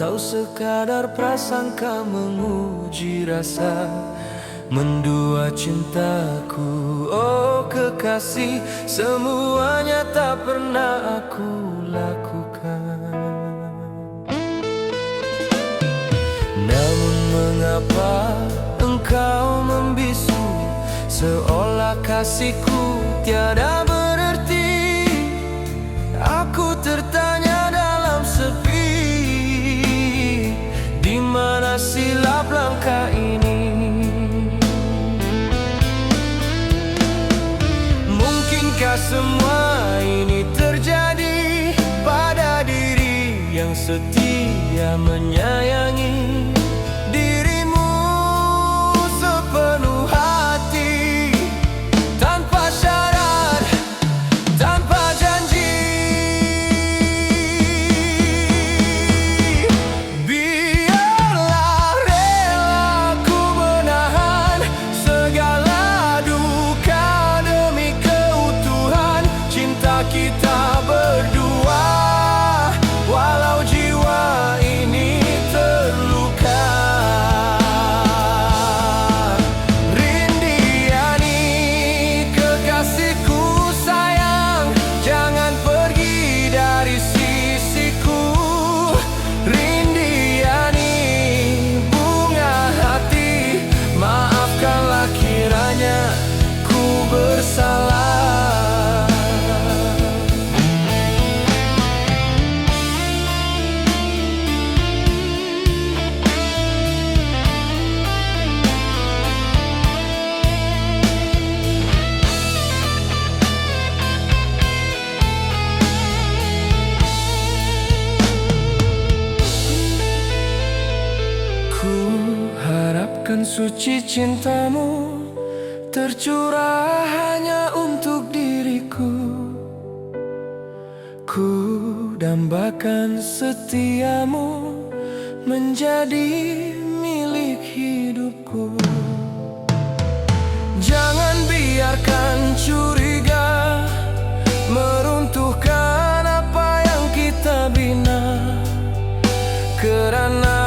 atau sekadar prasangka menguji rasa mendua cintaku. Oh kekasih, semuanya tak pernah aku lakukan. Namun mengapa engkau membisu, seolah kasihku tiada berarti. Aku tertanya dalam sepi, di mana silap langkah ini? Mungkinkah semua ini terjadi pada diri yang setia menyayangi dirimu sepenuh hati, tanpa syarat, tanpa janji? Biarlah rela ku menahan segala duka demi keutuhan cinta kita berdua, walau jiwa ini terluka. Rindiani, kekasihku sayang, jangan pergi dari sisiku. Rindiani, bunga hati, maafkanlah kiranya ku bersalah. Ku harapkan suci cintamu tercurah hanya untuk diriku. Ku dambakan setiamu menjadi milik hidupku. Jangan biarkan curiga meruntuhkan apa yang kita bina, kerana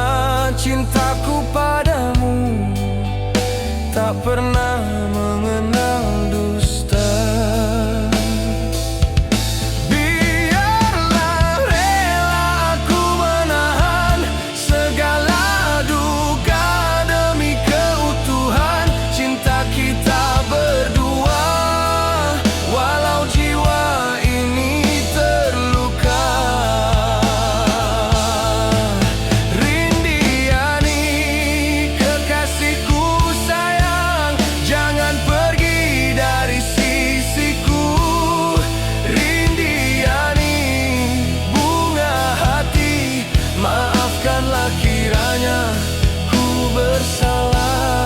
cintaku padamu tak pernah mengenal dusta. Biarlah rela aku menahan segala duka demi keutuhan cinta kita berdua, walau jiwa ini terluka. Rindiani, kekasihku sayang, jangan pergi dari sisiku. Rindiani, bunga hati, maafkanlah kiranya ku bersalah.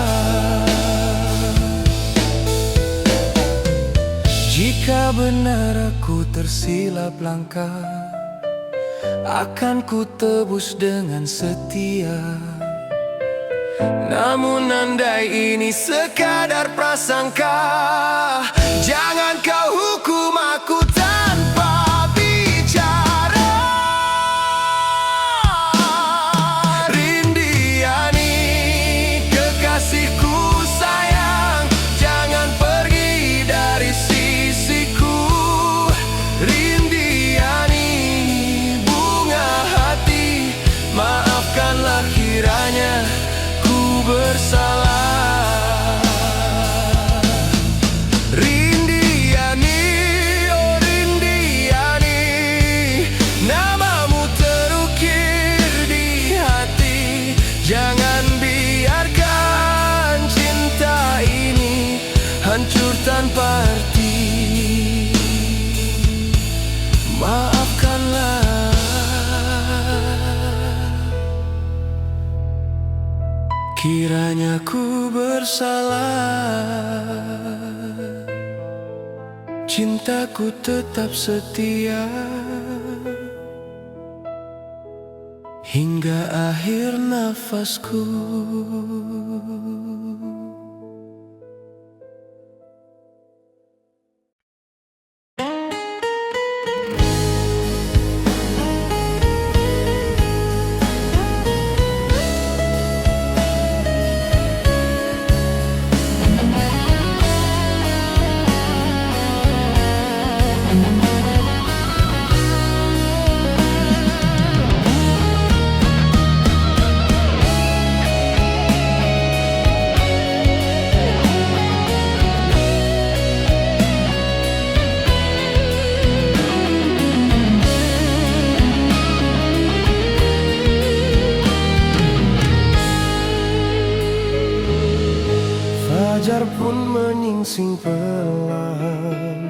Jika benar aku tersilap langkah, akan ku tebus dengan setia. Namun andai ini sekadar prasangka, jangan kau hukum aku tanpa bicara. Rindiani, kekasihku sayang, jangan pergi dari sisiku. Rindiani, bunga hati, maafkanlah kiranya ku bersalah. Rindiani, oh Rindiani, namamu terukir di hati. Jangan biarkan cinta ini hancur tanpa arti. Maafkanlah, kiranya ku bersalah. Cintaku tetap setia hingga akhir nafasku. Fajar pun menyingsing perlahan,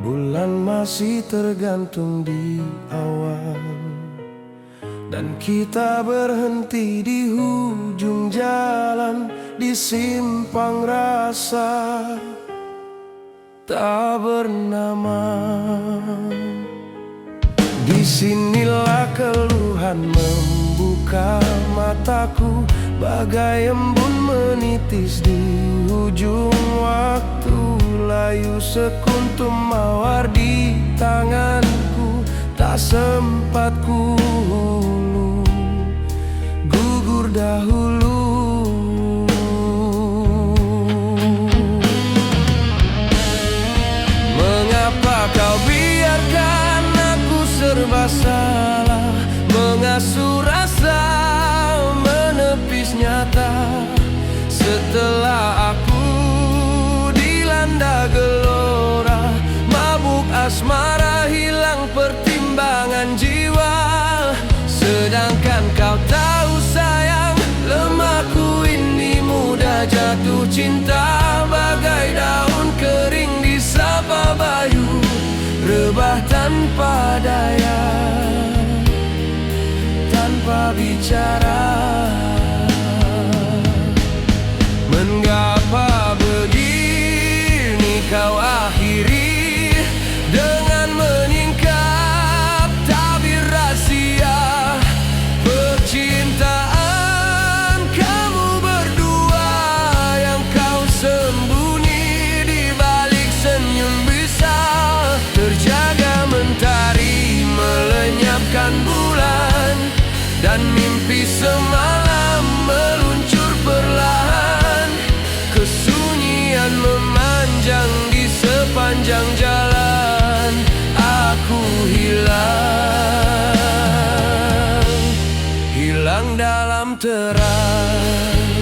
bulan masih tergantung di awan, dan kita berhenti di ujung jalan, di simpang rasa tak bernama. Disinilah keluhan membuka mataku, bagai embun menitis di ujung waktu. Layu sekuntum mawar di tanganku, tak sempat ku hulu, gugur dahulu. Mengapa kau biarkan aku serba salah, mengasuh rasa menepis nyata. Setelah aku dilanda gelora, mabuk asmara, hilang pertimbangan jiwa. Sedangkan kau tahu sayang, lemahku ini mudah jatuh cinta, bagai daun kering disapa bayu, rebah tanpa daya, tanpa bicara. Mengapa begini kau akhiri dengan menyingkap tabir rahasia percintaan kamu berdua, yang kau sembunyi di balik senyum bisa terjaga mentari melenyapkan bulan, dan mimpi semalam meluncur perlahan. Kesunyian memanjang di sepanjang jalan, aku hilang dalam terang.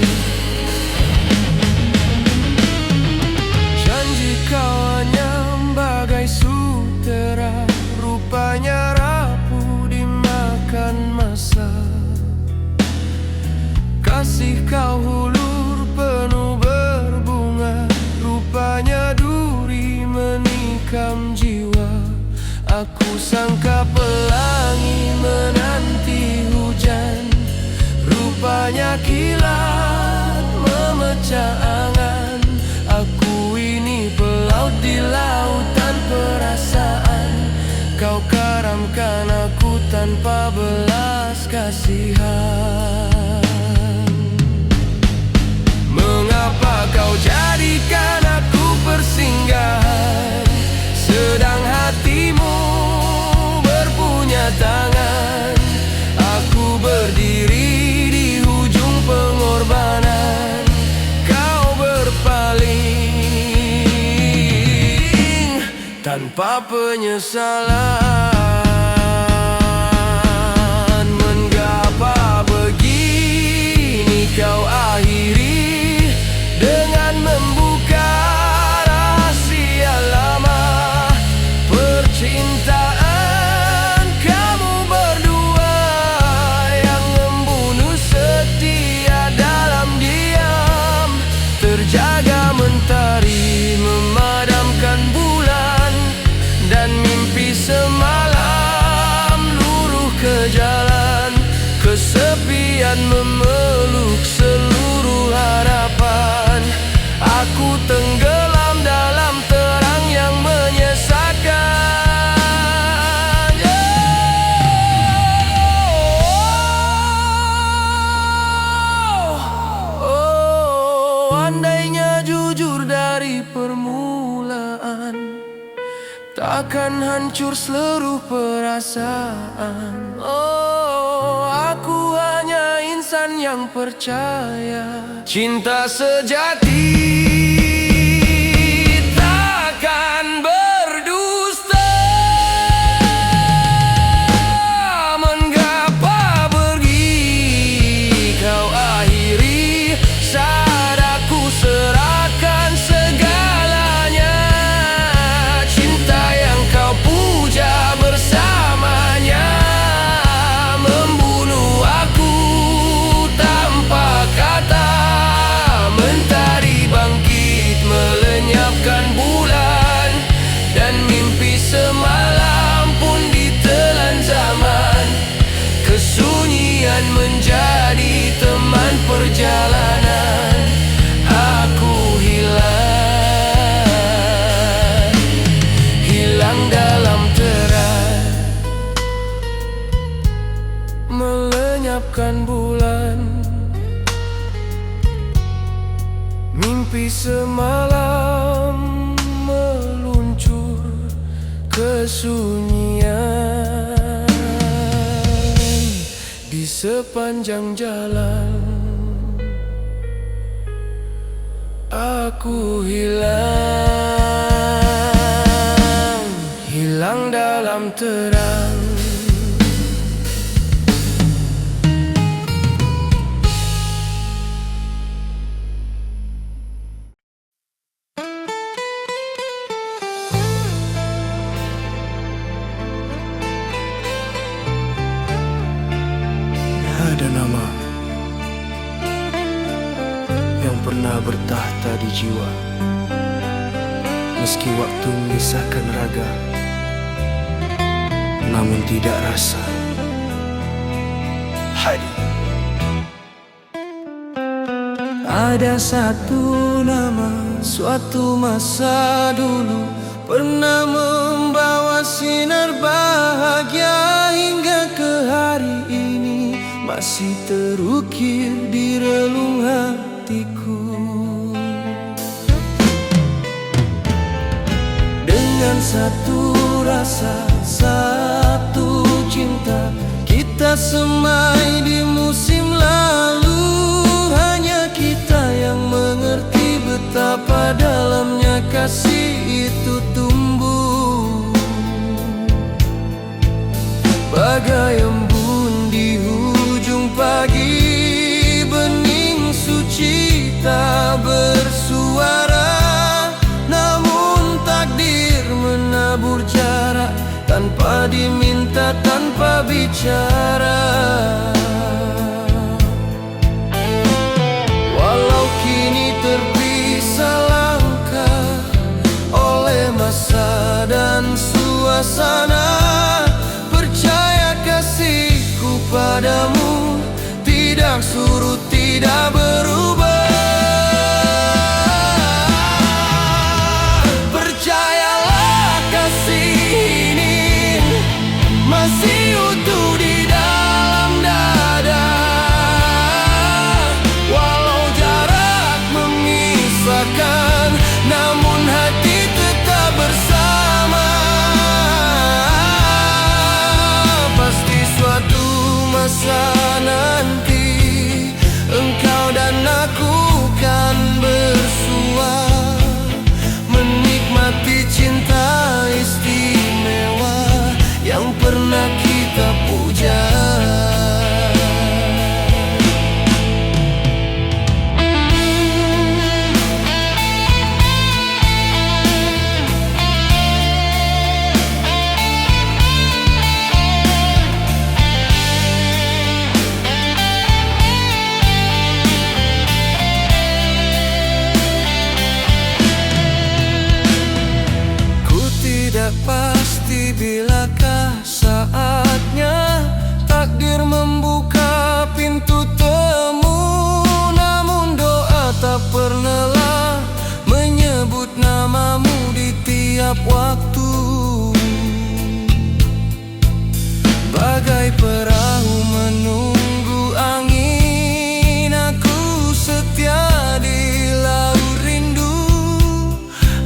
Janji kau hanya bagai sutera, rupanya rapuh dimakan masa. Kasih kau hulur penuh berbunga, rupanya duri menikam jiwa. Aku sangka pelangi menanti hujan, rupanya kilat memecah angan. Aku ini pelaut di lautan perasaan, kau karamkan aku tanpa belas kasihan. Mengapa kau jadikan aku persinggahan, sedang hatimu berpunya tangan. Aku berdiri di ujung pengorbanan, kau berpaling tanpa penyesalan. Mengapa begini kau akhiri dengan membuka rahasia lama percintaan kamu berdua, yang membunuh setia dalam diam. Terjaga mentari memadamkan bulan, dan mimpi semalam luruh ke jalan. Kesepian memeluk seluruh harapan, aku tenggelam dalam terang yang menyesakan. Andainya jujur dari permulaan, takkan hancur seluruh perasaan. Aku hanya insan yang percaya cinta sejati takkan berdusta. Mengapa pergi kau akhiri saat aku serahkan segalanya. Cinta yang kau puja bersamanya membunuh aku tanpa kata. Mentari mimpi semalam meluncur ke sunyian. Di sepanjang jalan aku hilang dalam terang. Ada nama yang pernah bertahta di jiwa, meski waktu memisahkan raga, namun tidak rasa. Hadi. Ada satu nama, suatu masa dulu pernah membawa sinar bahagia hingga ke hari ini, masih terukir di relung hatiku. Dengan satu rasa, satu cinta, kita semai di musim lalu. Hanya kita yang mengerti betapa dalamnya kasih itu tumbuh. Bagai embun di ujung pagi, bening suci tak bersuara, namun takdir menabur jarak tanpa diminta, tanpa bicara. Walau kini terpisah langkah oleh masa dan suasana, percaya kasihku padamu tidak surut, tidak berubah. Percayalah kasih ini masih utuh di dalam dada. Walau jarak memisahkan, namun hati tetap bersama. Pasti suatu masa nanti engkau dan aku kan bersua, menikmati cinta istimewa yang pernah kita puja. Pasti bilakah saatnya takdir membuka pintu temu, namun doa tak pernahlah menyebut namamu di tiap waktu. Bagai perahu menunggu angin, aku setia di laut rindu.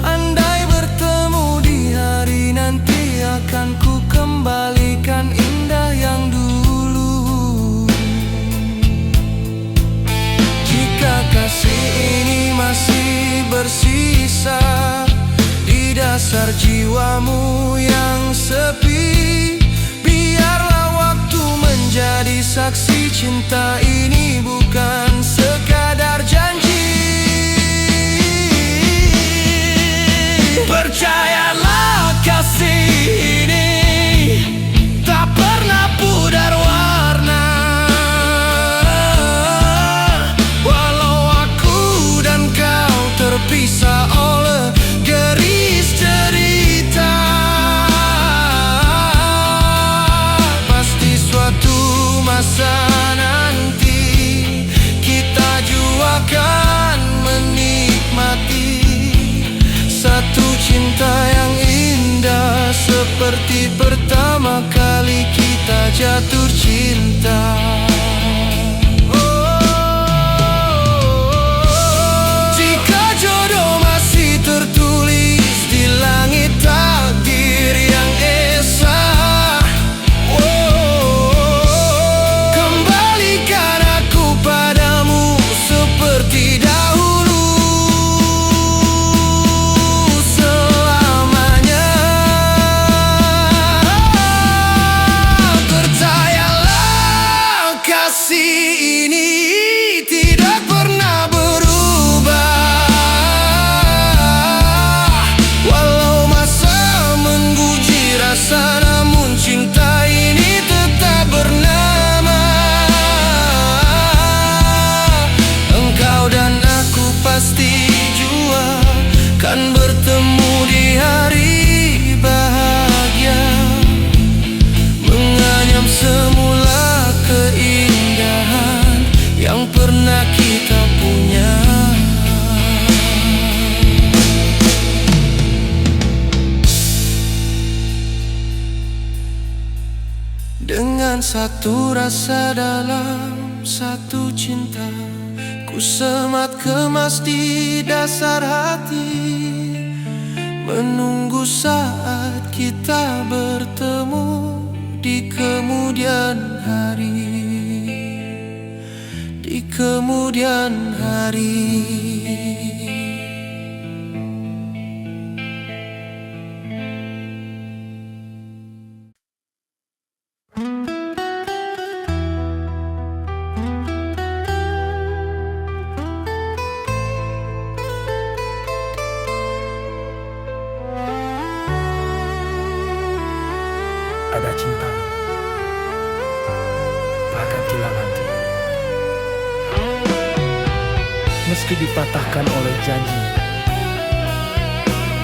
Andai bertemu di hari nanti, akan ku kembalikan indah yang dulu. Jika kasih ini masih bersisa di dasar jiwamu yang sepi, biarlah waktu menjadi saksi. Cinta ini bukan sekadar janji. Percayalah kasih ini tak pernah pudar warna. Walau aku dan kau terpisah oleh garis cerita, pasti suatu masa nanti kita jua akan menikmati satu cinta yang indah, seperti pertama kali kita jatuh cinta. Jika satu rasa dalam satu cinta. Ku semat kemas di dasar hati, menunggu saat kita bertemu di kemudian hari, di kemudian hari. Ada cinta takkan hilang nanti, meski dipatahkan oleh janji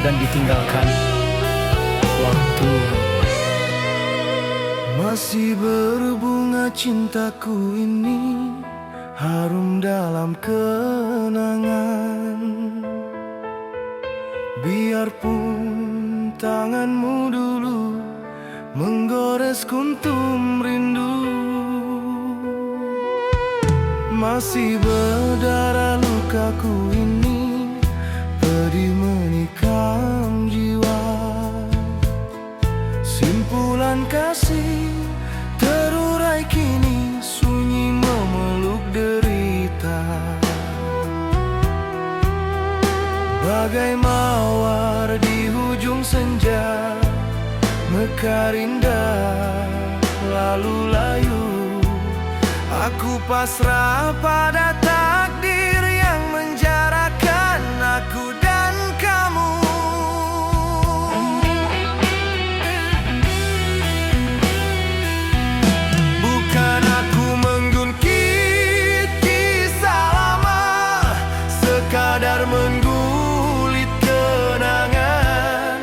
dan ditinggalkan waktu. Masih berbunga cintaku ini, harum dalam kenangan. Biarpun tanganmu dulu menggores kuntum rindu, masih berdarah lukaku ini, pedih menikam jiwa. Simpulan kasih terurai kini, sunyi memeluk derita. Bagai mawar di hujung senja, mekar indah lalu layu. Aku pasrah pada takdir yang menjarakan aku dan kamu. Bukan aku mengungkit kisah lama, sekadar menggulit kenangan.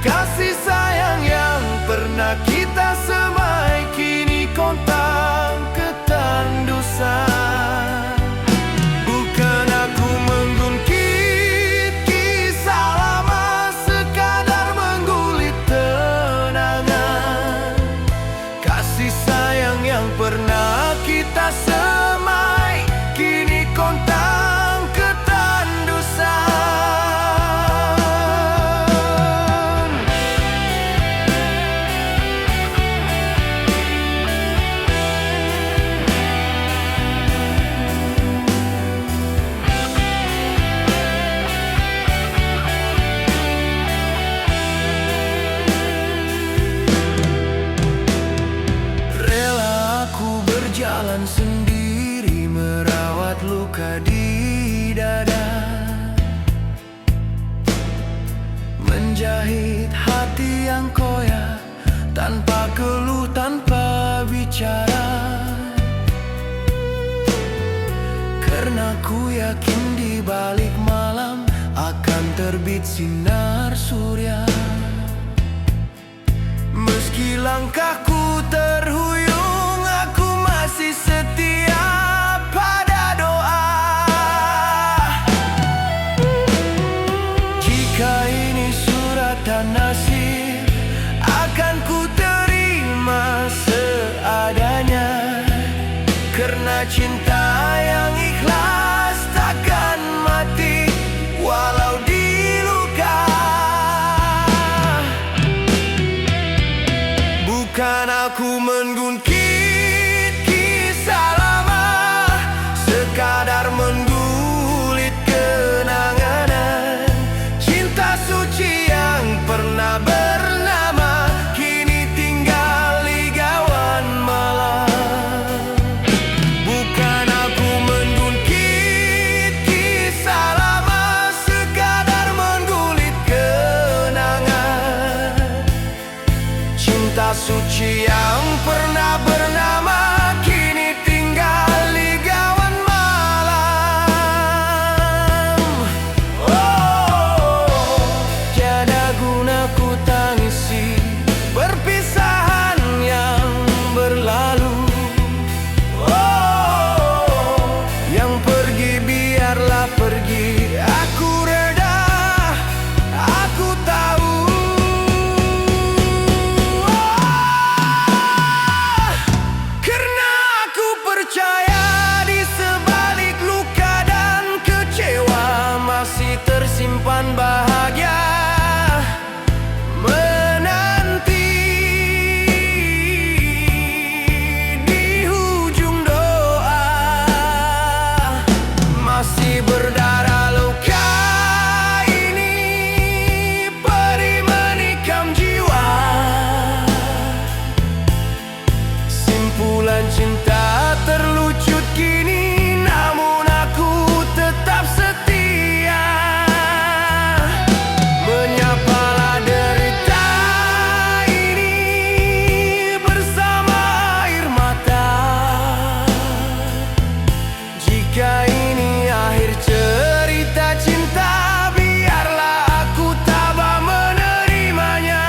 Kasih sayang yang pernah kita semai, kini kontan ketandusan. Bukan aku mengungkit kisah lama, sekadar menggulit kenangan. Kasih sayang yang pernah kita semai, kini kontan ketandusan. Jalan sendiri merawat luka di dada, menjahit hati yang koyak tanpa keluh, tanpa bicara. Karena ku yakin di balik malam akan terbit sinar surya. Meski langkahku terhuyung, aku masih setia pada doa. Jika ini suratan nasib, akan ku terima seadanya. Karena cinta yang ikhlas takkan mati walau diluka. Bukan aku mengungkit kisah lama, sekadar menggulit kenangan. Cinta suci yang pernah bernama, kini tinggal ligawan malam. Bukan aku mengungkit kisah lama, sekadar menggulit kenangan. Cinta suci yang pernah bernama, kini tinggal ligawan malam. Oh, tiada guna ku tangisi perpisahan yang berlalu. Oh, yang pergi biarlah pergi, aku reda, aku tahu. simpan bahagia menanti di ujung doa. Masih berdarah luka ini, perih menikam jiwa. Simpulan cinta terlucut kini, namun aku tetap setia. Menyapalah derita ini bersama air mata. Jika ini akhir cerita cinta, biarlah aku tabah menerimanya.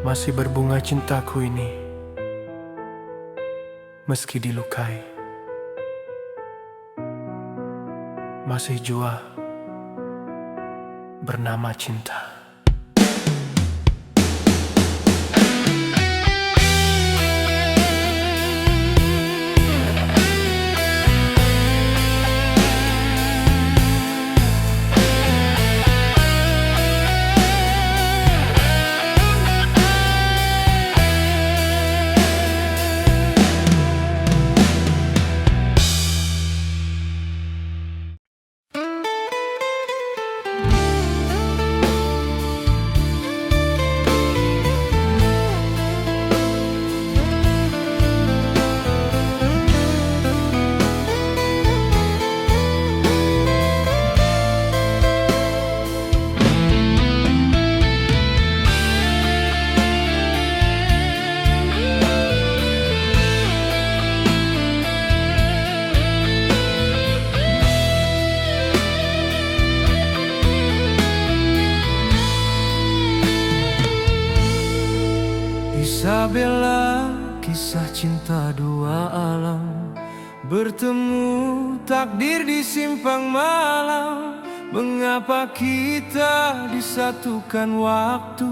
Masih berbunga cintaku ini, meski dilukai. Masih jua bernama cinta. Isabella, kisah cinta dua alam, bertemu takdir di simpang malam. Mengapa kita disatukan waktu,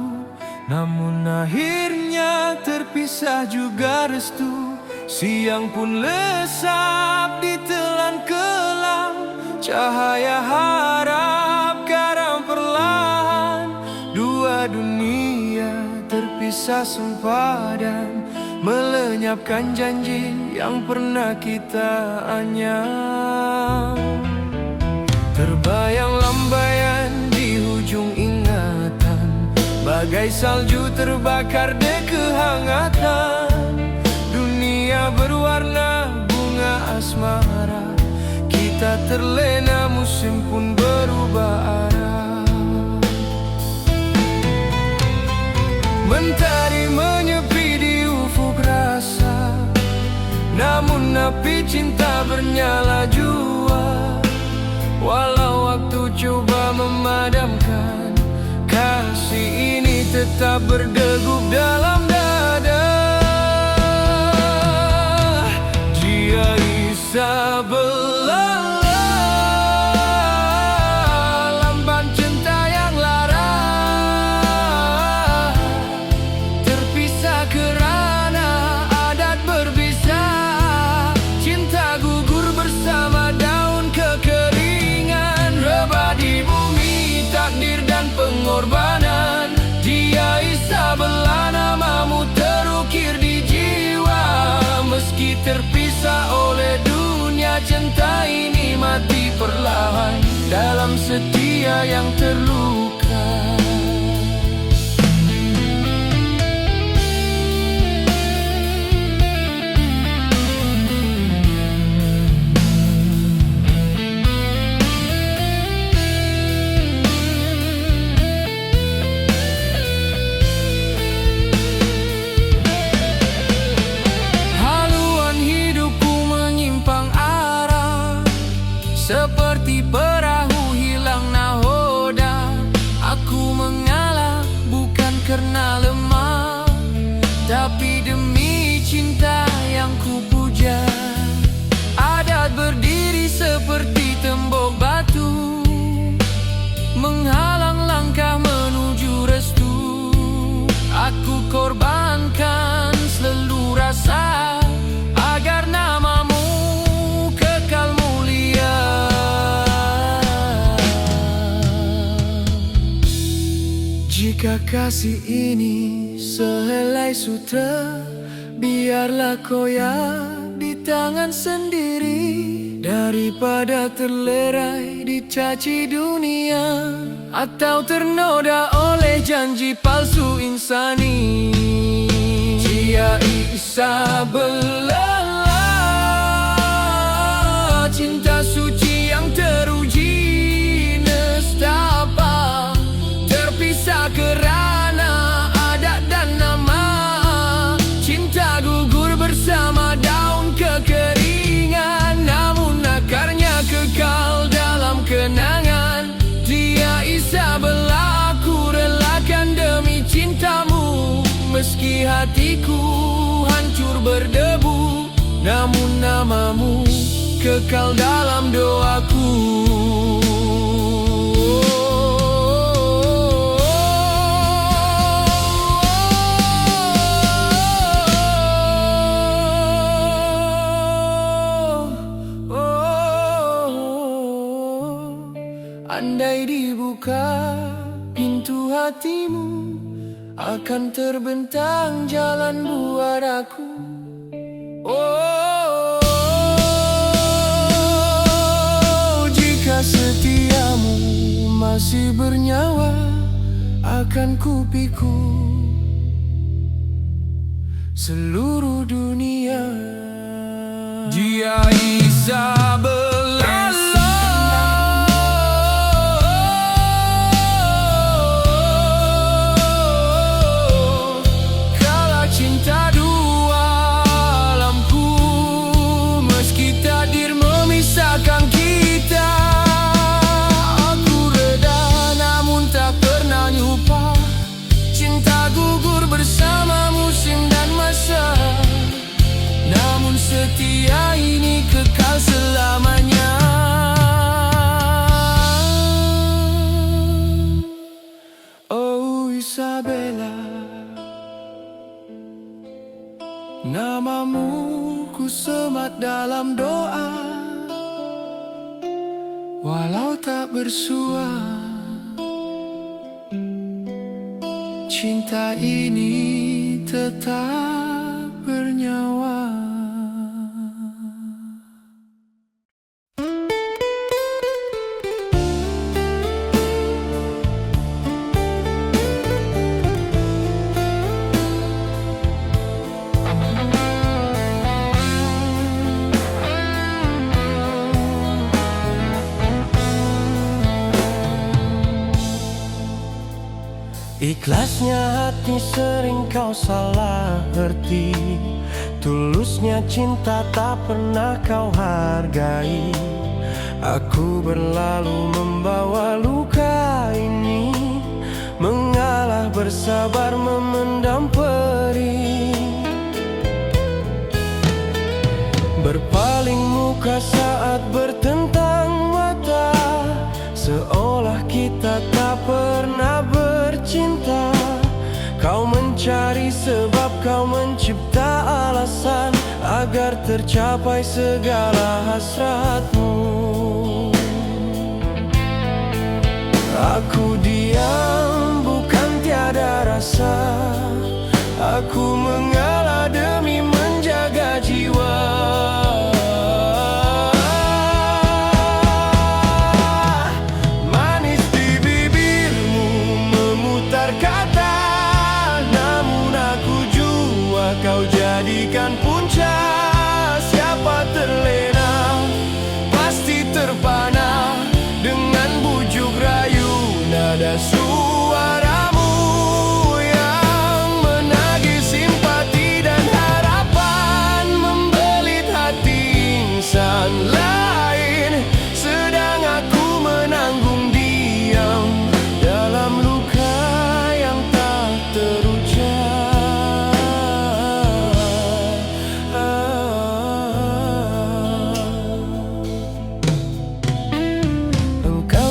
namun akhirnya terpisah juga restu. Siang pun lesap ditelan kelam, cahaya harap garam perlahan. Dua dunia terpisah sempadan, melenyapkan janji yang pernah kita anyam. Terbayang lambaian di ujung ingatan, bagai salju terbakar de kehangatan. Dunia berwarna bunga asmara, kita terlena musim pun berubah arah. Mentari menyepi di ufuk rasa, namun api cinta bernyala jua. Walau waktu coba memadamkan, kasih ini tetap berdegup dalam dada. Dia Isabella, pengorbanan. Dia Isabella, namamu terukir di jiwa. Meski terpisah oleh dunia, cinta ini mati perlahan dalam setia yang terluka. Seperti perahu hilang nahoda, aku kasih ini sehelai sutra, biarlah koyak di tangan sendiri, daripada terlerai dicaci dunia, atau ternoda oleh janji palsu insani. Jia Isa Belala, cinta suci yang teruji nestapa, terpisah kerana adat dan nama. Cinta gugur bersama daun kekeringan, namun akarnya kekal dalam kenangan. Dia Isabella, aku relakan demi cintamu, meski hatiku hancur berdebu, namun namamu kekal dalam doaku. Andai dibuka pintu hatimu, akan terbentang jalan buat aku. Jika setiamu masih bernyawa, akan kupikul seluruh dunia. Jia Isabella, cinta dua alamku, meski takdir memisahkan kita. Aku reda namun tak pernah lupa, cinta gugur bersama musim dan masa, namun setia ini kekal selamanya. Oh Isabella, namamu ku semat dalam doa, walau tak bersua. Cinta ini tetap bernyawa. Ikhlasnya hati sering kau salah arti, tulusnya cinta tak pernah kau hargai. Aku berlalu membawa luka ini, mengalah bersabar memendam perih. Berpaling muka saat bertentang mata, seolah kita tak pernah bercinta. Kau mencari sebab, kau mencipta alasan agar tercapai segala hasratmu. Aku diam bukan tiada rasa, aku mengalah demi menjaga jiwa. Kau jadikan puncak, siapa terlena pasti terpana. Dengan bujuk rayu nada suaramu yang menagih simpati dan harapan, membelit hati insan lain, sedang aku menanggung diam dalam luka yang tak terucap.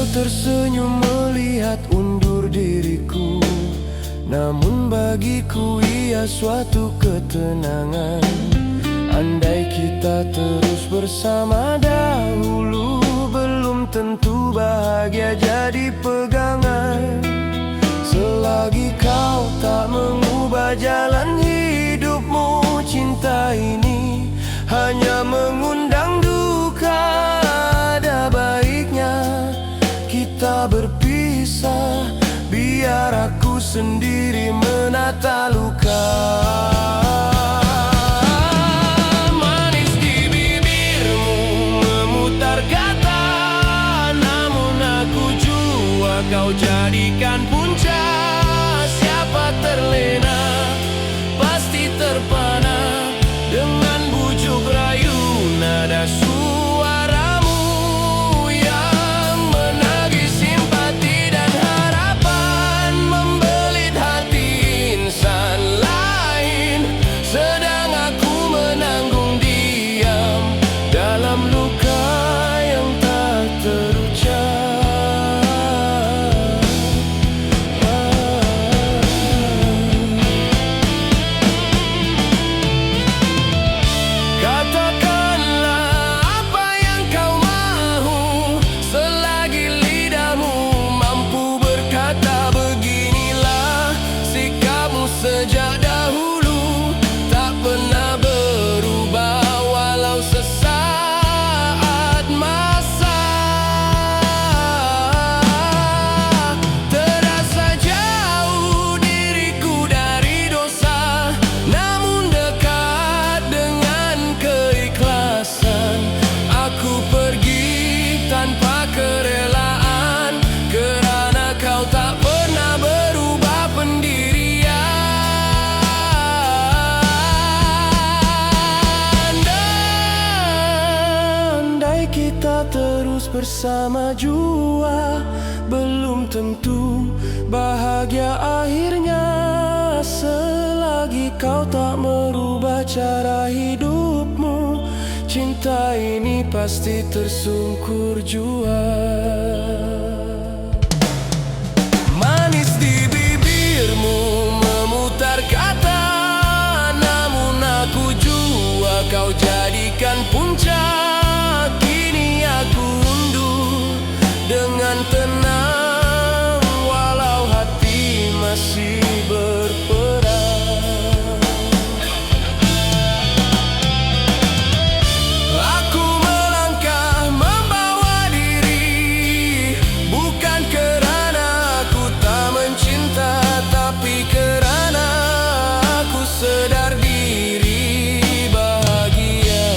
Tersenyum melihat undur diriku, namun bagiku ia suatu ketenangan. Andai kita terus bersama dahulu, belum tentu bahagia jadi pegangan. Selalu bagi kau tak mengubah jalan hidupmu. Cinta ini hanya mengundang duka. Ada baiknya kita berpisah, biar aku sendiri menata luka. Manis di bibirmu memutar kata, namun aku jua kau jadikan puncak. Siapa terlena pasti terpana dengan bujuk rayu nada suaramu yang menagih simpati dan harapan, membelit hati insan lain, sedang aku menanggung diam dalam luka yang tak terucap. Sejak dahulu tak pernah berubah, walau sesaat masa terasa jauh diriku dari dosa, namun dekat dengan keikhlasan. Aku pergi tanpa kerelaan, kerana kau tak pernah berubah pendirian. Kita terus bersama jua, belum tentu bahagia akhirnya. Selagi kau tak merubah cara hidupmu, cinta ini pasti tersungkur jua. Manis di bibirmu memutar kata, namun aku jua kau jadikan puncak. Aku undur dengan tenang, walau hati masih berperang. Aku melangkah membawa diri, bukan kerana aku tak mencinta, tapi kerana aku sedar diri bahagia.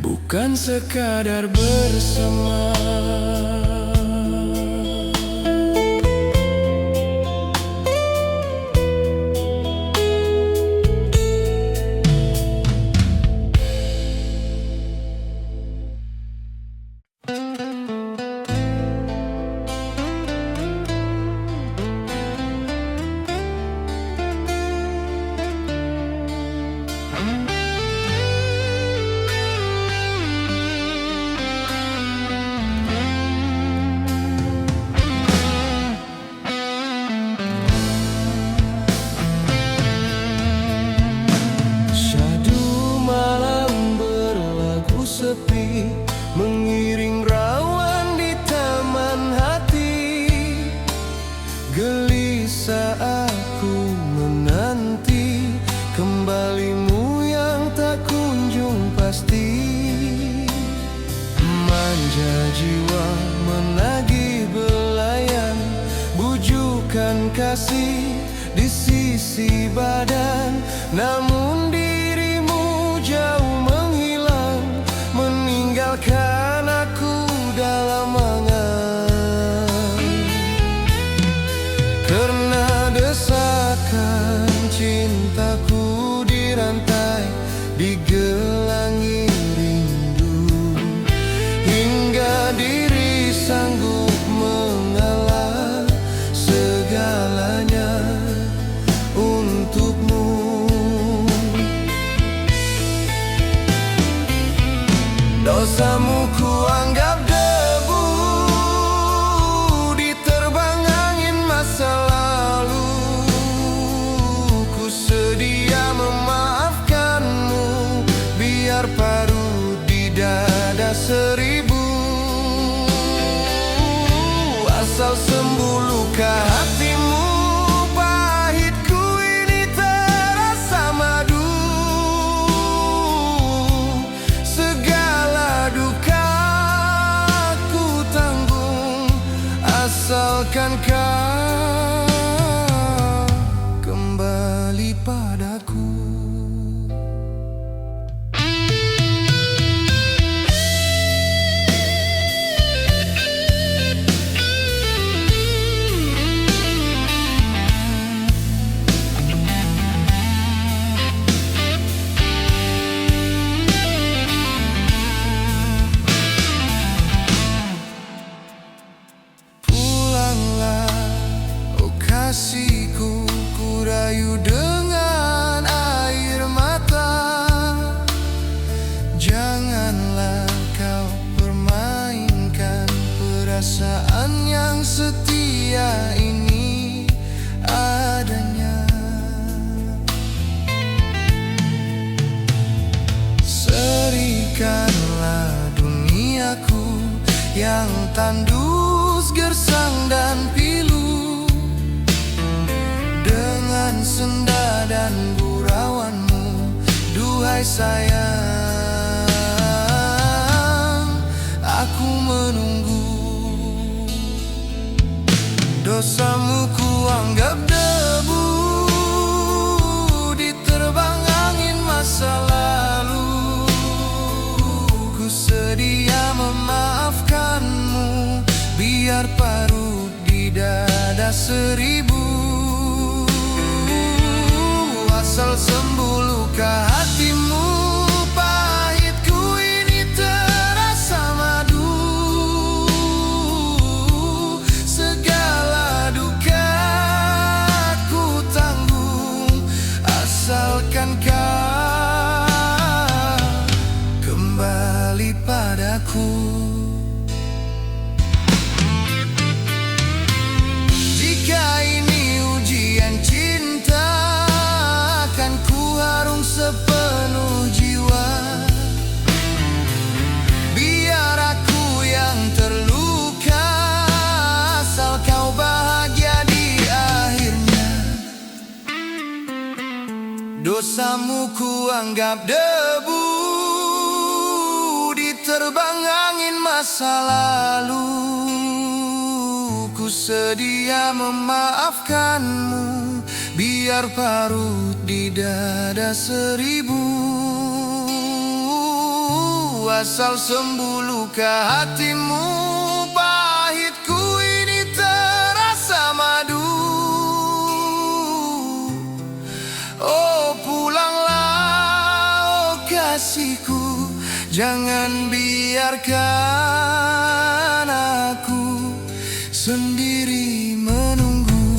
Bukan sekadar bersama. Mengiring rawan di taman hati, gelisah aku menanti kembalimu yang tak kunjung pasti. Manja jiwa menagih belayan, bujukan kasih di sisi badan, namun dirimu jauh menghilang, meninggalkan aku dalam angan. Karena desakan cintaku dirantai, digelangi rindu, hingga diri sanggup mengalah segalanya untukmu. Asalkan kau kembali padaku. Kasihku, ku rayu dengan air mata. Janganlah kau permainkan perasaan yang setia ini adanya. Serikanlah duniaku yang tandus, gersang dan pilu, dengan senda dan gurauanmu, duhai sayang, aku menunggu. Dosamu ku anggap debu, diterbang angin masa lalu. Ku sedia memaafkanmu, biar parut di dada seribu. Asal sembuh luka hatimu, pahitku ini terasa madu. Segala duka ku tanggung, asalkan kau kembali padaku. Jika ini ujian cinta, sepenuh jiwa, biar aku yang terluka, asal kau bahagia di akhirnya. Dosamu ku anggap debu, diterbang angin masa lalu. Ku sedia memaafkanmu, biar parut di dada seribu. Asal sembuh luka hatimu, pahitku ini terasa madu. Oh pulanglah, oh kasihku, jangan biarkan aku sendiri menunggu.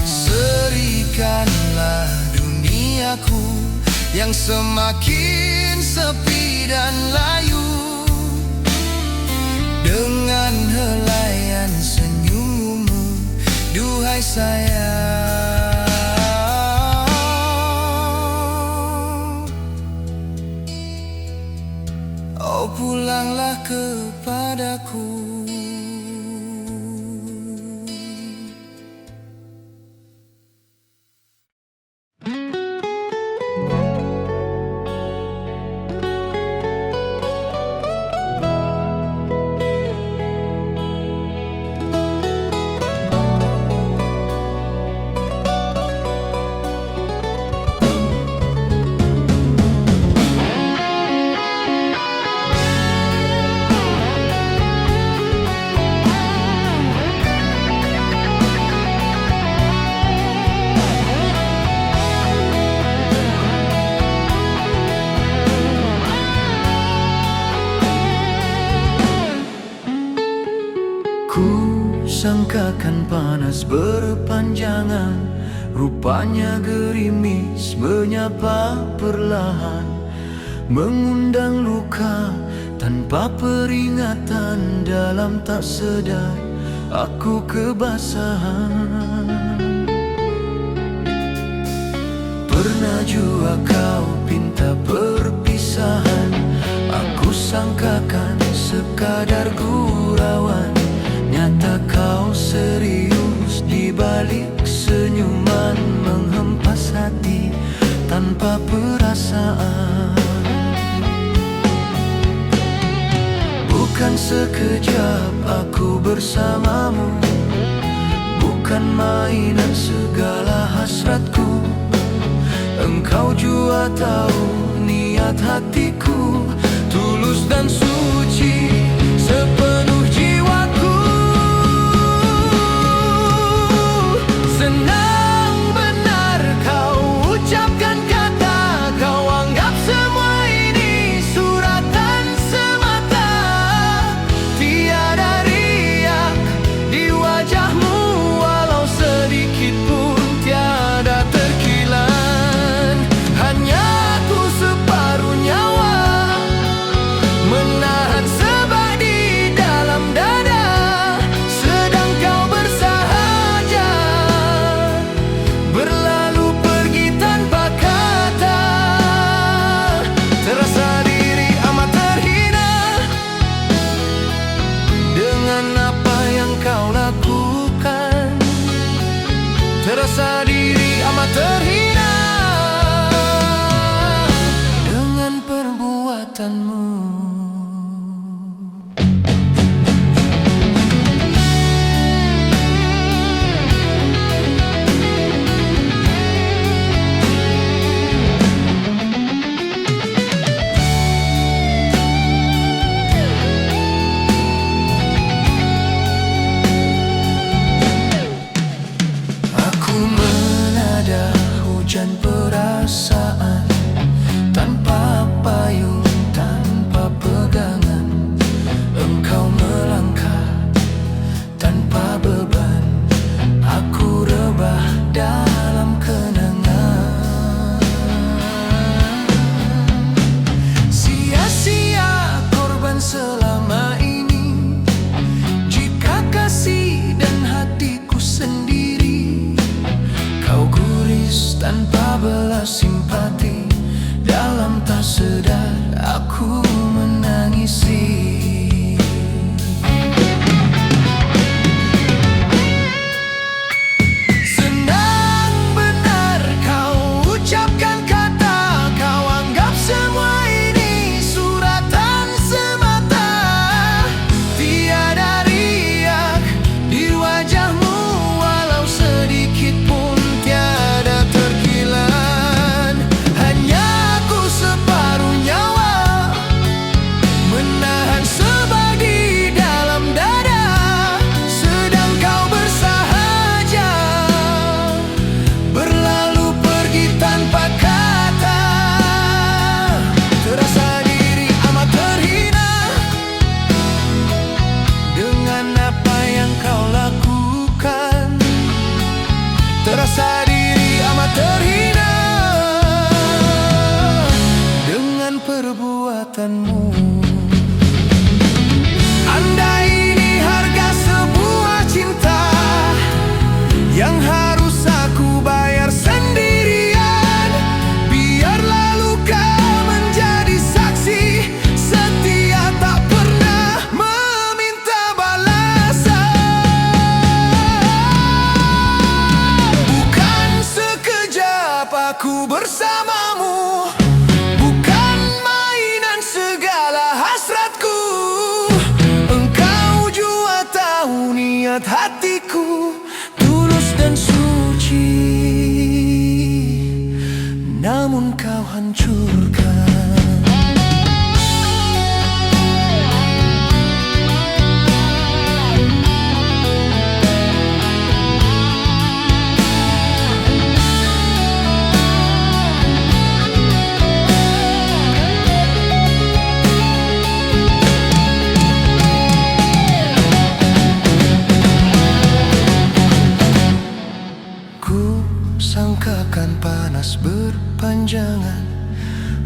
Serikanlah duniaku yang semakin sepi dan layu, dengan helaian senyummu, duhai sayang. Oh pulanglah kepadaku. Sangkakan panas berpanjangan, rupanya gerimis menyapa perlahan, mengundang luka tanpa peringatan. Dalam tak sedar aku kebasahan. Pernah jua kau pinta perpisahan, aku sangkakan sekadar gurauan. Nyata kau serius, di balik senyuman menghempas hati tanpa perasaan. Bukan sekejap aku bersamamu, bukan mainan segala hasratku. Engkau jua tahu niat hatiku, tulus dan suci sepenuh jiwaku. Senang benar kau ucapkan kata, kau anggap semua ini suratan semata. Tiada riak di wajahmu, walau sedikit pun tiada terkilan. Hanya aku separuh nyawa, menahan sebab di dalam dada, sedang kau bersahaja, berlalu pergi tanpa kata. Terasa diri amat terhina dengan apa yang kau lakukan. Terasa diri amat terhina dengan perbuatanmu. Aku menada hujan perasaan, tanpa payung, tanpa pegangan. Engkau melangkah tanpa beban, aku rebah dalam kenangan. Sia-sia korban selama ini, jika kasih dan hatiku sendiri kau guris tanpa belas simpati. Dalam tak sedar aku menangisi. Senang benar kau ucapkan kata, kau anggap semua ini suratan semata. Tiada riak di wajahmu, walau sedikit pun tiada terkilan. Hanya aku separuh nyawa, menahan sebab di dalam dada, sedang kau bersahaja, berlalu pergi tanpa kata. Terasa diri amat terhina dengan apa yang kau lakukan. Terasa diri amat terhina dengan perbuatanmu. Andai ini harga sebuah cinta yang harus aku bayar sendirian, biarlah luka menjadi saksi setia, tak pernah meminta balasan. Bukan sekejap aku bersamamu, bukan mainan segala hasratku. Engkau jua tahu niat hatiku, tulus dan suci, namun kau hancurkan. Ku sangkakan panas berpanjangan,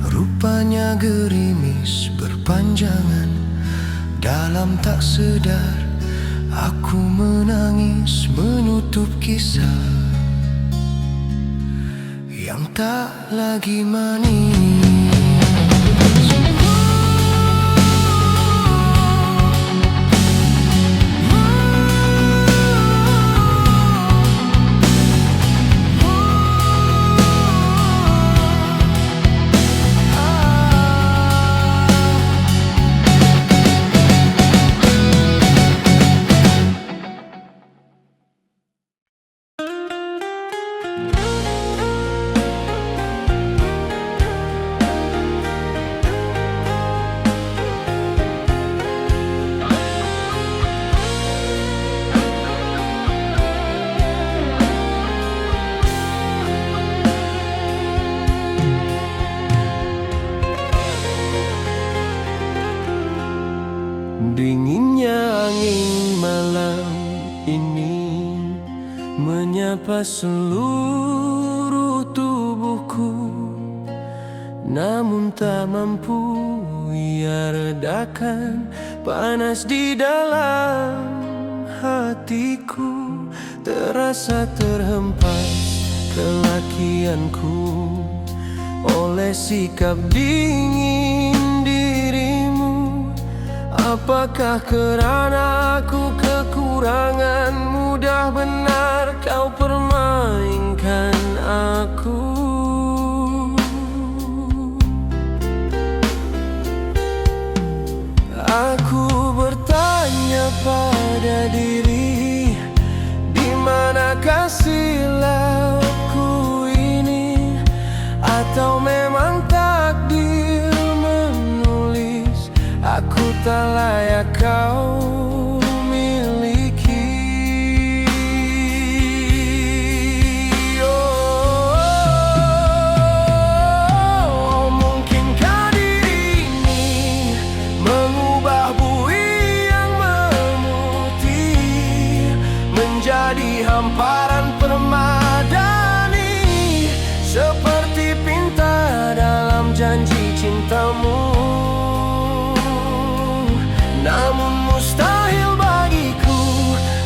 rupanya gerimis berpanjangan. Dalam tak sedar aku menangis menutup kisah yang tak lagi manis. malam ini menyapa seluruh tubuhku, namun tak mampu ia redakan panas di dalam hatiku. Terasa terhempas kelakianku oleh sikap dingin dirimu. Apakah kerana aku kekurangan, mudah benar kau permainkan aku? Aku bertanya pada diri, di manakah silapku ini? Atau memang takdir menulis aku tak layak kau miliki? Oh, mungkinkah diri ini mengubah bui yang memutih menjadi hamparan permadani, seperti pinta dalam janji cintamu. Namun mustahil bagiku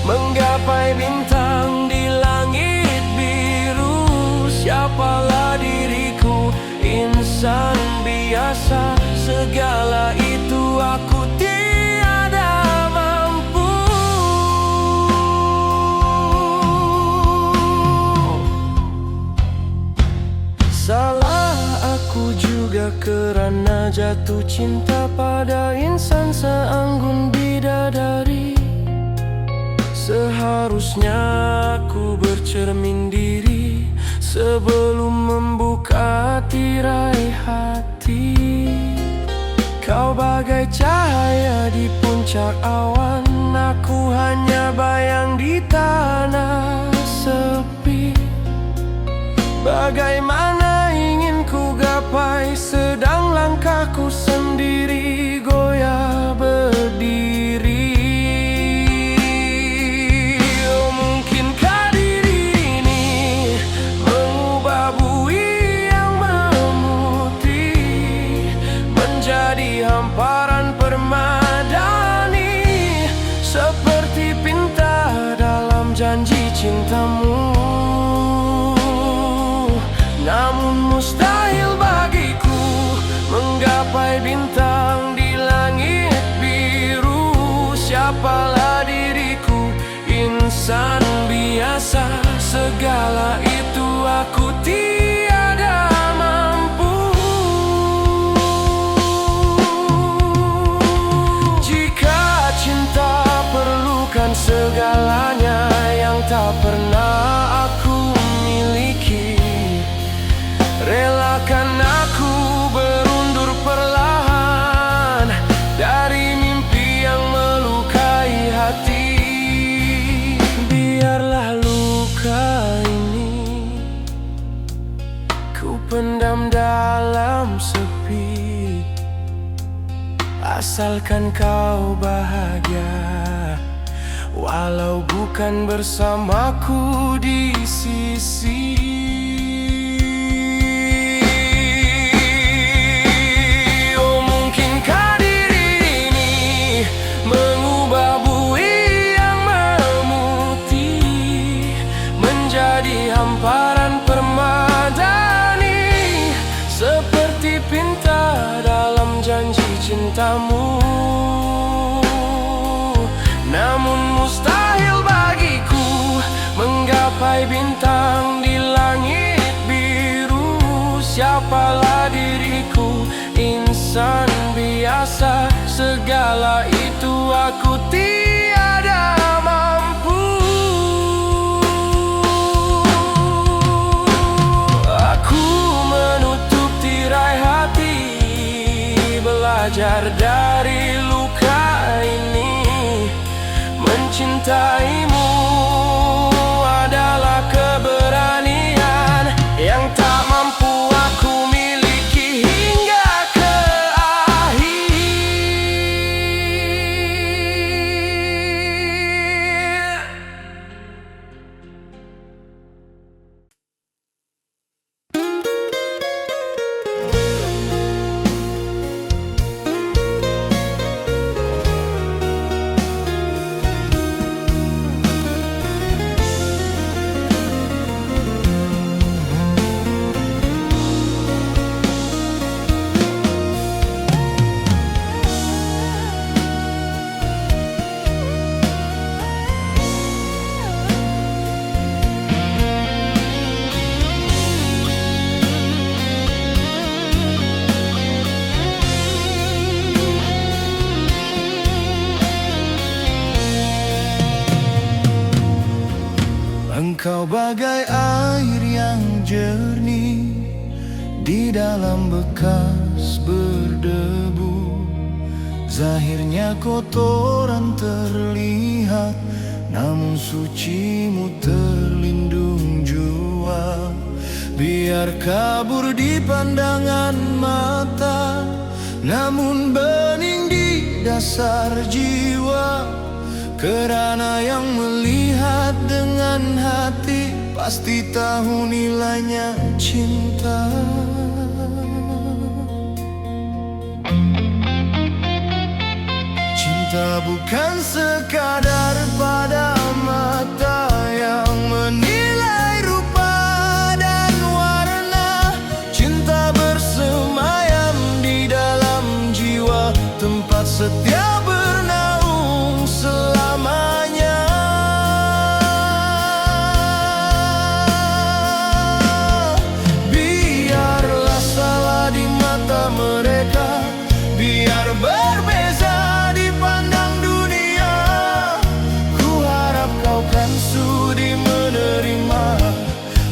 menggapai bintang di langit biru. Siapalah diriku, insan biasa, segala itu aku tiada mampu. Salah aku juga kerana jatuh cinta pada insan seanggun bidadari. Seharusnya aku bercermin diri sebelum membuka tirai hati. Kau bagai cahaya di puncak awan, aku hanya bayang di tanah sepi. Bagaimana ingin ku gapai, sedang langkahku sendiri goyah berdiri. Oh, mungkinkah diri ini mengubah bui yang memutih menjadi hamparan permadani, seperti pinta dalam janji cintamu. Namun mustahil bagiku menggapai bintang di langit biru. Siapalah diriku, insan biasa, segala itu aku tiada mampu. Jika cinta perlukan segalanya yang tak pernah aku miliki, relakan aku berundur perlahan dari mimpi yang melukai hati. Biarlah luka ini ku pendam dalam sepi, asalkan kau bahagia, walau bukan bersamaku di sisi. Hamparan permadani, seperti pinta dalam janji cintamu. Namun mustahil bagiku menggapai bintang di langit biru. Siapalah diriku, insan biasa, segala itu aku tiada mampu. Belajar dari luka ini, mencintaimu adalah keberanian yang tak mampu aku miliki hingga ke akhir. Engkau bagai air yang jernih di dalam bekas berdebu. Zahirnya kotoran terlihat, namun sucimu terlindung jua. Biar kabur di pandangan mata, namun bening di dasar jiwa. Kerana yang melihat dengan hati pasti tahu nilainya cinta. Cinta bukan sekadar pada mata yang menilai rupa dan warna. Cinta bersemayam di dalam jiwa, tempat setia bernaung selamanya. Biarlah salah di mata mereka, biar berbeza di pandang dunia. Ku harap kau kan sudi menerima,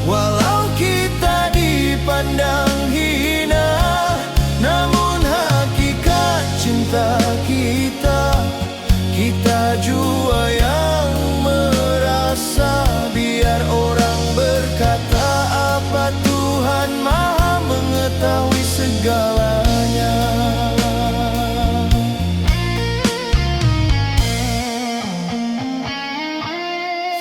walau kita dipandang hina. Namun hakikat cinta kita jua yang merasa. Biar orang berkata apa, Tuhan Maha mengetahui segalanya.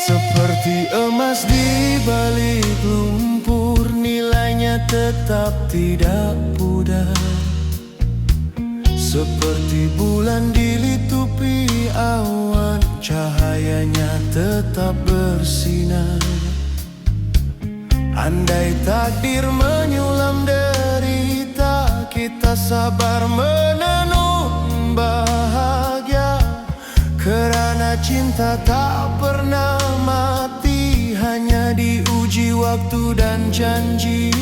Seperti emas di balik lumpur, nilainya tetap tidak pudar. Seperti bulan dilitupi awan, cahayanya tetap bersinar. Andai takdir menyulam derita, kita sabar menenun bahagia. Kerana cinta tak pernah mati, hanya diuji waktu dan janji.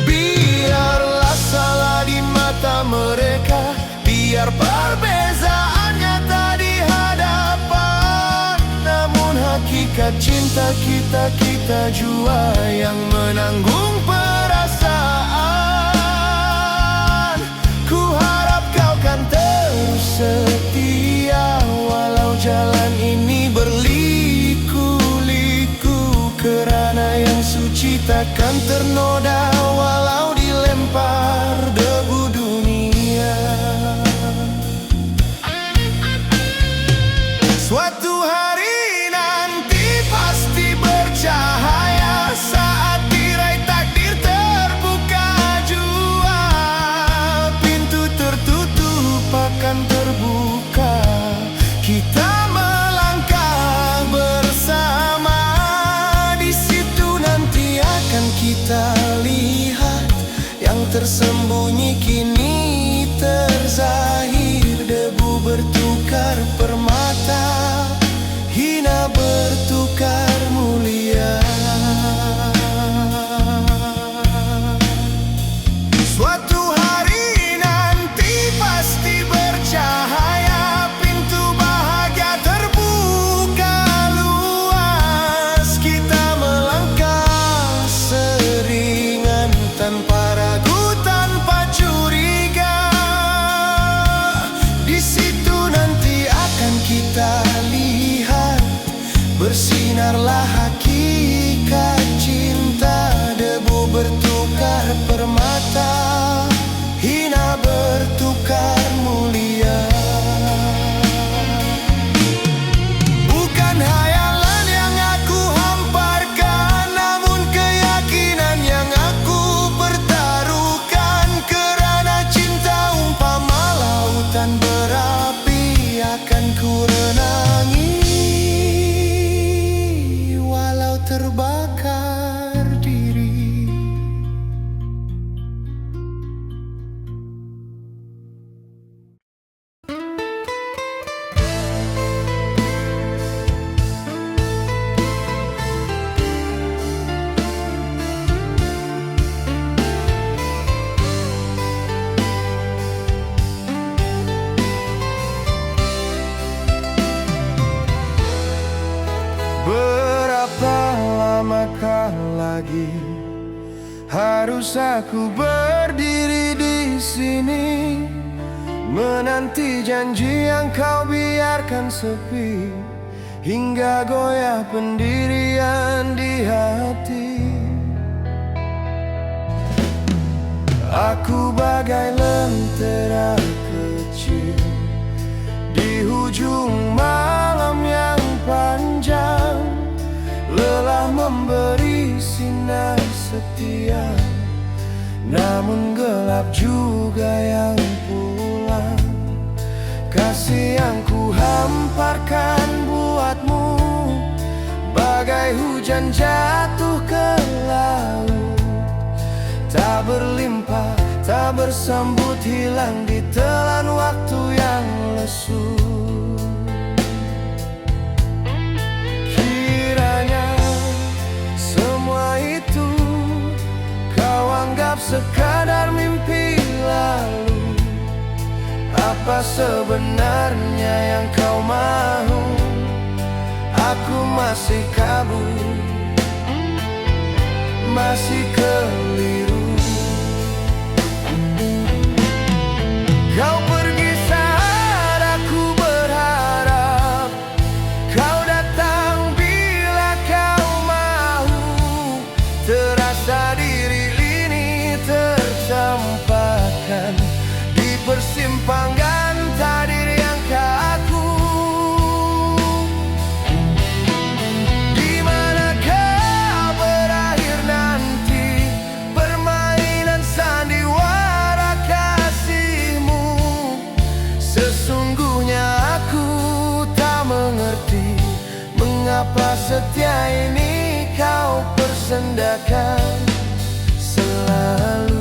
Biarlah salah di mata mereka, biar perbezaannya tak di hadapan. Namun hakikat cinta kita jua yang menanggung perasaan. Ku harap kau kan terus setia, walau jalan ini berliku-liku. Kerana yang suci takkan ternoda, walau dilempar debu dunia. Suatu hari nanti pasti bercahaya, saat tirai takdir terbuka jua. Pintu tertutup akan terbuka, kita melangkah bersama. Di situ nanti akan kita lihat yang tersembunyi kini terzahir. Debu bertukar permata, hina bertukar mulia. Suatu hari nanti pasti bercahaya, pintu bahagia terbuka luas. Kita melangkah seringan, tanpa ragu, tanpa curiga. Di situ nanti akan kita lihat, bersinarlah hakikat cinta. Debu bertukar permata, hina bertukar mulia. Bukan hayalan yang aku hamparkan, namun keyakinan yang aku pertaruhkan. Kerana cinta umpama lautan berapi, akan ku renangi walau terbakar diri. lagi. Harus aku berdiri di sini menanti janji yang kau biarkan sepi, hingga goyah pendirian di hati. Aku bagai lentera kecil di hujung malam yang panjang, lelah memberi sinar setia, namun gelap juga yang pulang. Kasih yang ku hamparkan buatmu bagai hujan jatuh ke laut, tak berlimpah, tak bersambut, hilang di telan waktu yang lesu. Kiranya semua itu kau anggap sekadar mimpi lalu. Apa sebenarnya yang kau mau? Aku masih kabur, masih keliru. Kau pergi saat aku berharap kau datang bila kau mau. Terasa diri ini tercampakkan di persimpangan takdir yang kaku. Di manakah berakhir nanti permainan sandiwara kasihmu? Sesungguhnya aku tak mengerti mengapa setia ini kau persendakan selalu.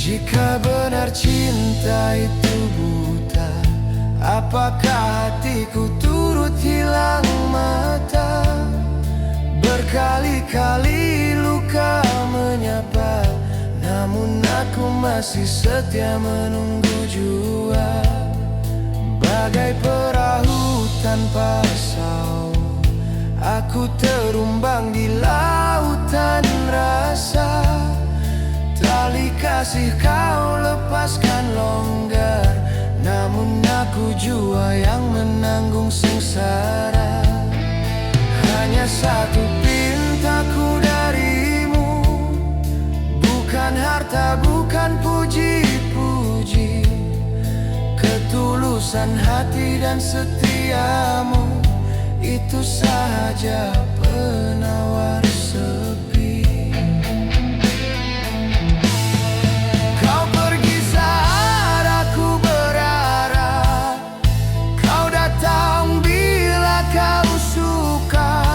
Jika benar cinta itu buta, apakah hatiku turut hilang mata? Berkali-kali luka menyapa, namun aku masih setia menunggu jua. Bagai perahu tanpa sau, aku terumbang di lautan rasa. Tali kasih kau lepaskan longgar, namun aku jua yang menanggung sengsara. Hanya satu pintaku darimu, bukan harta, bukan puji-puji. Ketulusan hati dan setiamu, itu saja penawar sepi. Kau pergi saat aku berharap kau datang bila kau suka.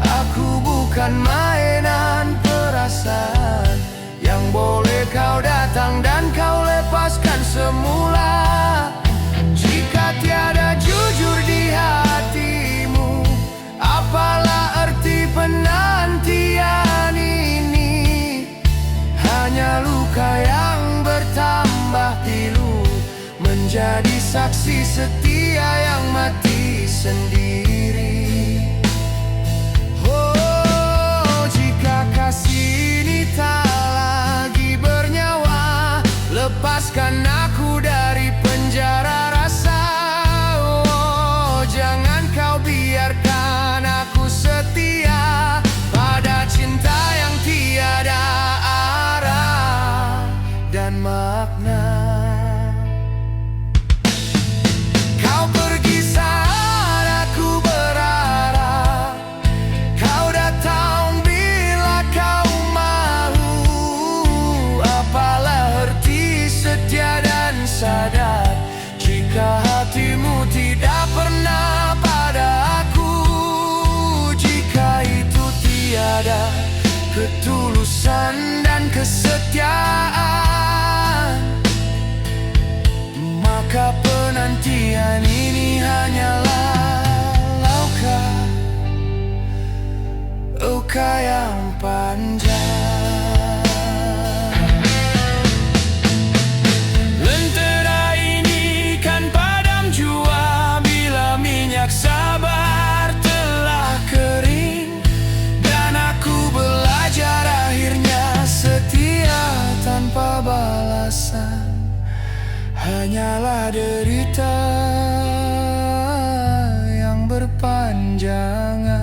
Aku bukan mainan perasaan yang boleh kau datang dan kau lepaskan semula. Jika tiada jujur di hatimu, apalah arti penantian ini? Hanya luka yang bertambah pilu, menjadi saksi setia yang mati sendiri. Oh, jika kasih ini tak lagi bernyawa, lepaskan aku dari penjara rasa. Oh, jangan kau biarkan aku setia pada cinta yang tiada arah dan makna. Kau pergi saat aku berharap kau datang bila kau mau. Apalah arti setia dan sadar jika hatimu tidak pernah pada aku? Jika itu tiada ketulusan dan kesetiaan, tanpa derita yang berpanjangan.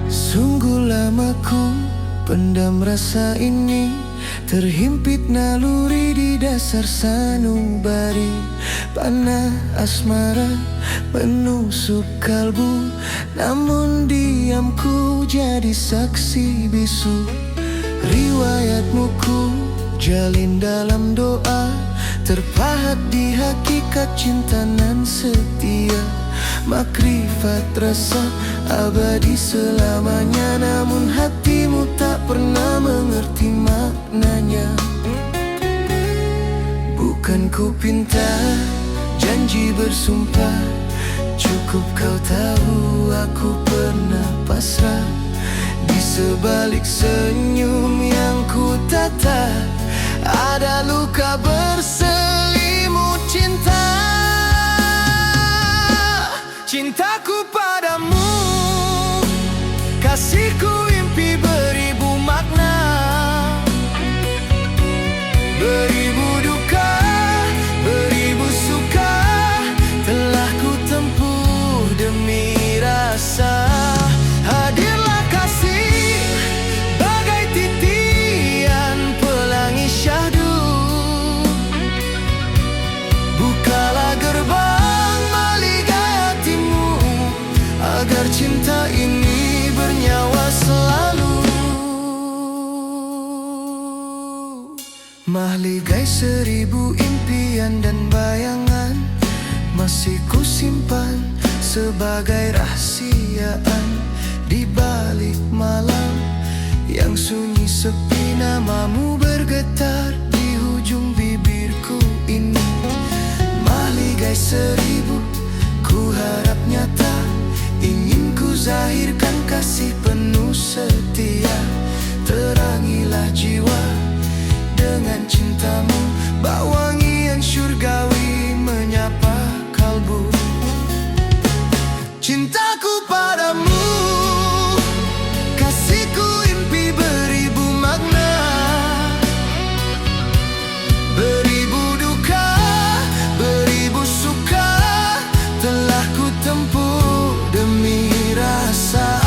Sungguh lama ku pendam rasa ini, terhimpit naluri di dasar sanubari. Panah asmara menusuk kalbu, namun diamku jadi saksi bisu. Riwayatmu ku jalin dalam doa, terpahat di hakikat cinta nan setia. Makrifat rasa abadi selamanya, namun hatimu tak pernah mengerti maknanya. Bukan ku pinta janji bersumpah, cukup kau tahu aku pernah pasrah. Di sebalik senyum yang ku tata, ada luka berselimut cinta. Cintaku padamu, kasihku impi beribu makna, beribu duka, beribu suka, telah ku tempuh demi rasa. Hadirlah kasih bagai titian pelangi syahdu, bukalah gerbang agar cinta ini bernyawa selalu. Mahligai seribu impian dan bayangan, masih ku simpan sebagai rahasiaan. Di balik malam yang sunyi sepi, namamu bergetar di ujung bibirku ini. Mahligai seribu ku harap nyata, ingin ku zahirkan kasih penuh setia. Terangilah jiwa dengan cintamu, bak wangi yang syurgawi menyapa kalbu. Cintaku padamu, kasihku impi beribu makna, beribu duka, beribu suka, telah ku tempuh demi rasa.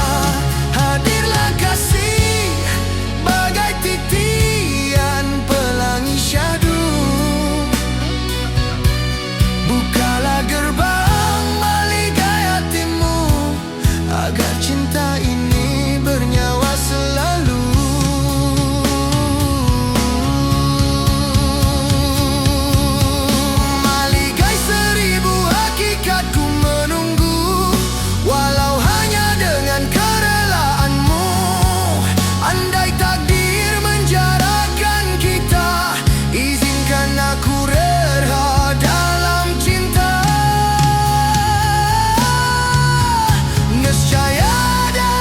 Hadirlah kasih bagai titian pelangi syahdu, bukalah gerbang mahligai hatimu, agar cinta ini bernyawa selalu. Mahligai seribu hakikatku menunggu, walau hanya dengan kerelaanmu. Andai takdir menjarakan kita, izinkan aku rela dalam cinta. Nescaya ada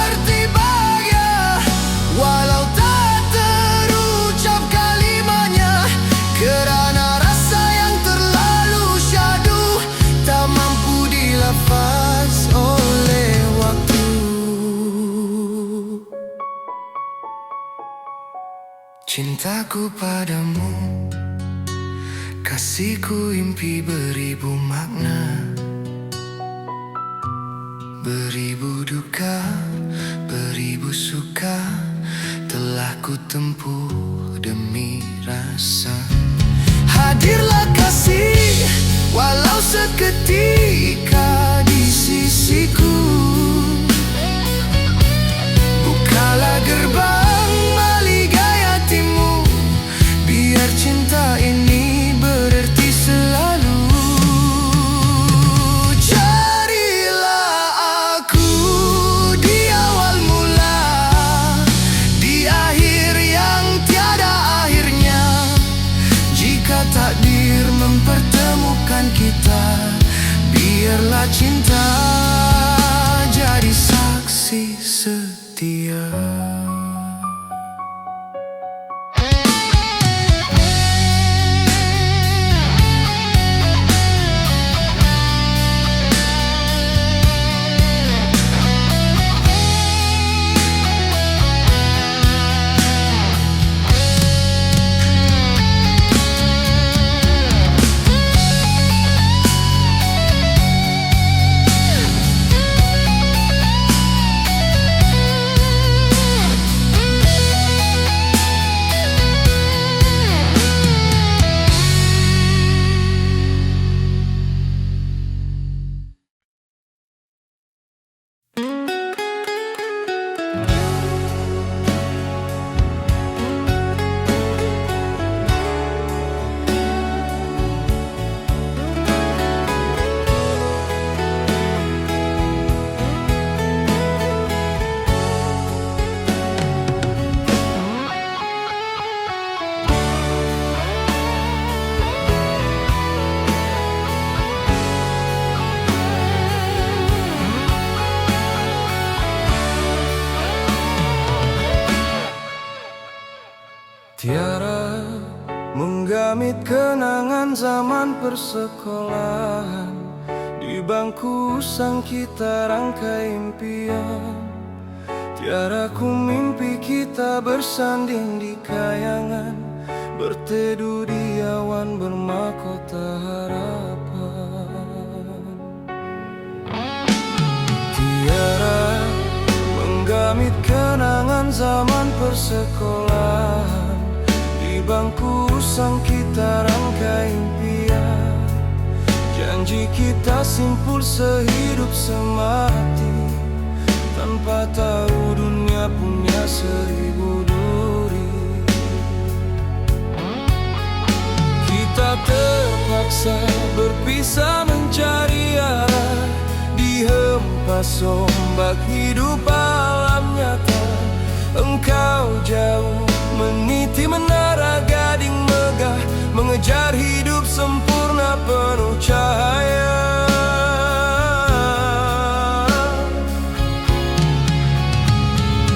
arti bahagia, walau tak terucap kalimatnya, kerana rasa yang terlalu syahdu tak mampu dilafaz oleh waktu. Cintaku padamu, kasihku impi beribu makna, beribu duka, beribu suka, telah ku tempuh demi rasa. Hadirlah kasih walau seketika di sisiku, bukalah gerbang mahligai hatimu, biar cinta ini berarti selalu. Carilah cinta jadi saksi setia. Tiara menggamit kenangan zaman persekolahan. Di bangku sang kita rangkai impian. Tiara ku mimpi kita bersanding di kayangan, berteduh di awan bermahkota harapan. Tiara menggamit kenangan zaman persekolahan. Di bangku sang kita rangkai impian. Janji kita simpul sehidup semati, tanpa tahu dunia punya 1000 duri. Kita terpaksa berpisah mencari arah di hempas ombak hidup alam nyata. Engkau jauh meniti menara gading megah, mengejar hidup sempurna penuh cahaya.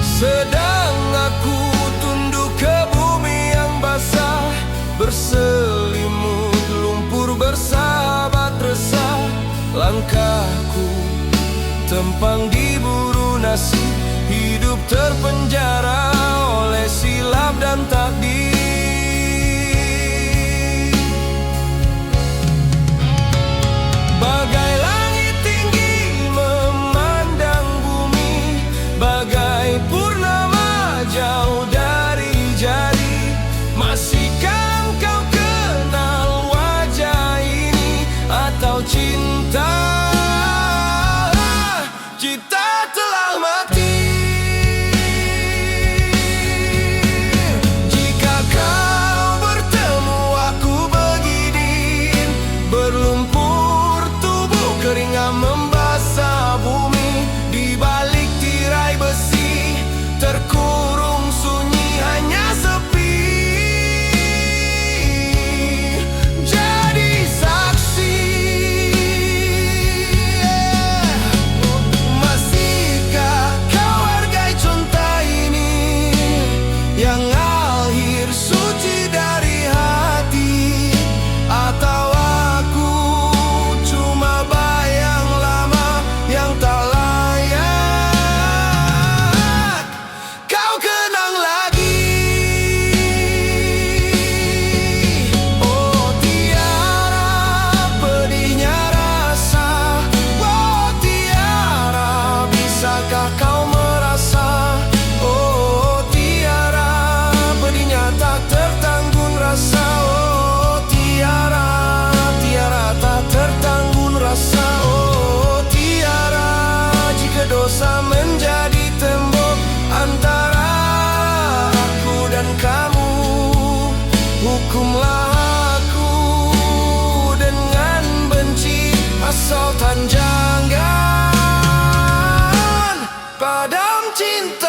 Sedang aku tunduk ke bumi yang basah, berselimut lumpur bersahabat resah. Langkahku tempang diburu nasib, hidup terpenjara oleh silap dan takdir. Bagai langit tinggi memandang bumi, bagai purnama jauh dari jari. Masihkah engkau kenal wajah ini, atau cinta? Cinta telah mati. Membasah bumi di balik tirai besi, terkurung sunyi hanya sepi. Jadi saksi, masihkah kau hargai cinta ini yang akhir suci dari hati, atau aku cuma yang tak layak kau kenang lagi. Oh Tiara, pedihnya rasa. Oh Tiara, bisakah kau merasa? Oh Tiara, pedihnya tak tertanggung rasa. Oh Tiara, Tiara tak tertanggung rasa. Dosa menjadi tembok antara aku dan kamu. Hukumlah aku dengan benci, asal tanjangan padam cinta.